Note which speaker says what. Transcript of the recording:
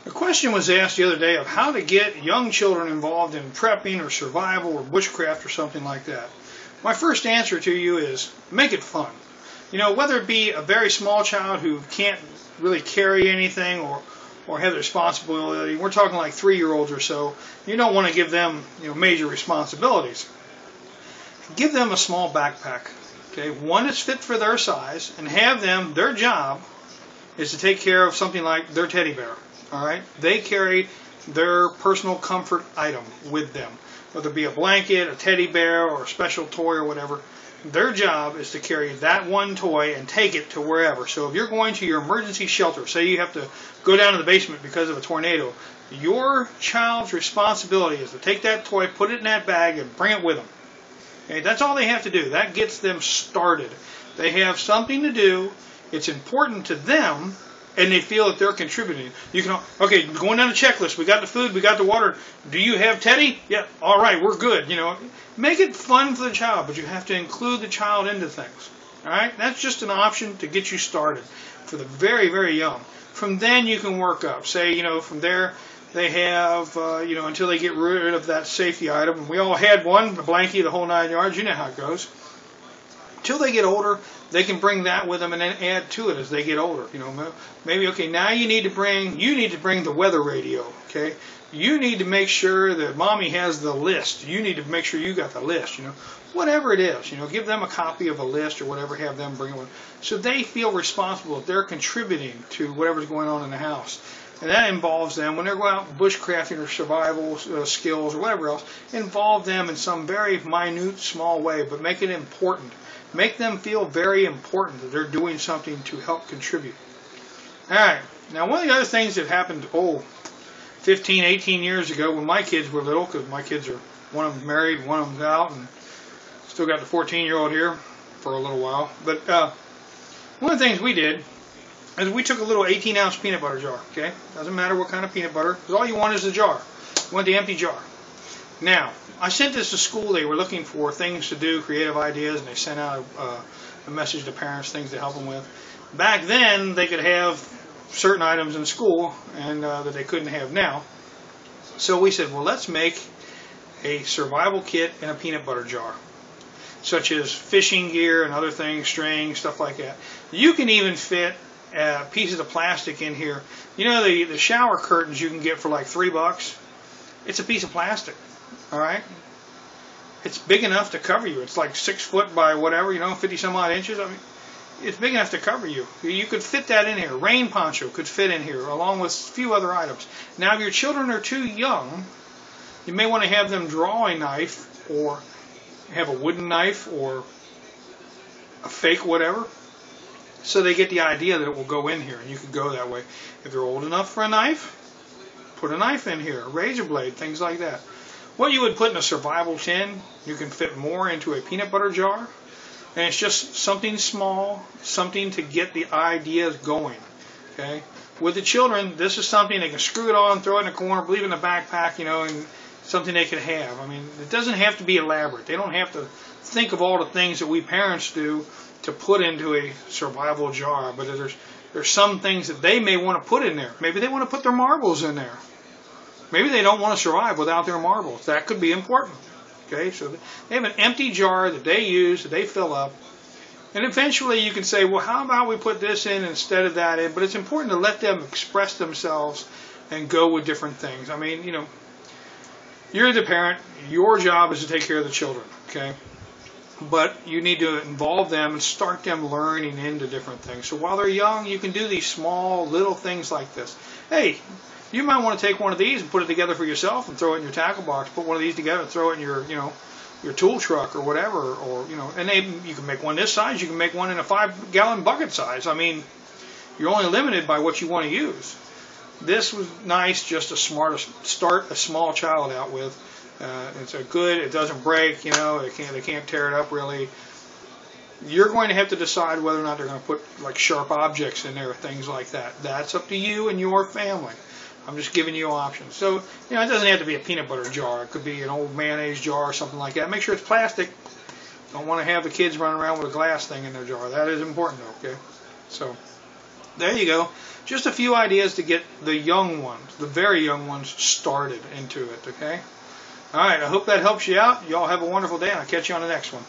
Speaker 1: A question was asked the other day of how to get young children involved in prepping or survival or bushcraft or something like that. My first answer to you is make it fun. You know, whether it be a very small child who can't really carry anything or have the responsibility, we're talking like 3-year-olds or so, you don't want to give them major responsibilities. Give them a small backpack, okay, one that's fit for their size, and have them, their job is to take care of something like their teddy bear. All right, they carry their personal comfort item with them, whether it be a blanket, a teddy bear, or a special toy or whatever. Their job is to carry that one toy and take it to wherever. So if you're going to your emergency shelter, say you have to go down to the basement because of a tornado, your child's responsibility is to take that toy, put it in that bag, and bring it with them. Okay, that's all they have to do. That gets them started. They have something to do. It's important to them, and they feel that they're contributing. You can, okay, going down the checklist. We got the food, we got the water. Do you have Teddy? Yeah, all right, we're good. Make it fun for the child, but you have to include the child into things. All right, that's just an option to get you started for the very, very young. From then you can work up. Say, from there they have, until they get rid of that safety item. We all had one, the blankie, the whole 9 yards. You know how it goes. Until they get older, they can bring that with them and then add to it as they get older. Maybe, okay, now you need to bring the weather radio, okay? You need to make sure that mommy has the list. You need to make sure you got the list, whatever it is, give them a copy of a list or whatever, have them bring one. So they feel responsible if they're contributing to whatever's going on in the house. And that involves them, when they're going out bushcrafting or survival skills or whatever else, involve them in some very minute, small way, but make it important. Make them feel very important that they're doing something to help contribute. All right. Now, one of the other things that happened, 15, 18 years ago when my kids were little, because my kids are, one of them's married, one of them's out, and still got the 14-year-old here for a little while. But one of the things we did is we took a little 18-ounce peanut butter jar, okay? Doesn't matter what kind of peanut butter, because all you want is the jar. You want the empty jar. Now, I sent this to school. They were looking for things to do, creative ideas, and they sent out a message to parents, things to help them with. Back then, they could have certain items in school and that they couldn't have now. So we said, well, let's make a survival kit in a peanut butter jar, such as fishing gear and other things, string, stuff like that. You can even fit pieces of plastic in here. The shower curtains you can get for like $3. It's a piece of plastic. All right, it's big enough to cover you. It's like 6 foot by whatever, 50 some odd inches. I mean, it's big enough to cover you. You could fit that in here. Rain poncho could fit in here, along with a few other items. Now, if your children are too young, you may want to have them draw a knife, or have a wooden knife, or a fake whatever, so they get the idea that it will go in here, and you could go that way. If they're old enough for a knife, put a knife in here, a razor blade, things like that. What you would put in a survival tin, you can fit more into a peanut butter jar. And it's just something small, something to get the ideas going. Okay? With the children, this is something they can screw it on, throw it in a corner, leave it in a backpack, and something they can have. I mean, it doesn't have to be elaborate. They don't have to think of all the things that we parents do to put into a survival jar. But there's some things that they may want to put in there. Maybe they want to put their marbles in there. Maybe they don't want to survive without their marbles. That could be important. Okay, so they have an empty jar that they use, that they fill up. And eventually you can say, well, how about we put this in instead of that in? But it's important to let them express themselves and go with different things. I mean, you're the parent. Your job is to take care of the children. Okay? But you need to involve them and start them learning into different things. So while they're young, you can do these small little things like this. Hey, you might want to take one of these and put it together for yourself and throw it in your tackle box. Put one of these together and throw it in your tool truck or whatever. Or and you can make one this size. You can make one in a 5-gallon bucket size. I mean, you're only limited by what you want to use. This was nice, just to start a small child out with. It's a good. It doesn't break. They can't tear it up really. You're going to have to decide whether or not they're going to put like sharp objects in there, things like that. That's up to you and your family. I'm just giving you options. So, it doesn't have to be a peanut butter jar. It could be an old mayonnaise jar or something like that. Make sure it's plastic. Don't want to have the kids running around with a glass thing in their jar. That is important, okay? So, there you go. just a few ideas to get the young ones, the very young ones, started into it, okay? All right, I hope that helps you out. Y'all have a wonderful day, and I'll catch you on the next one.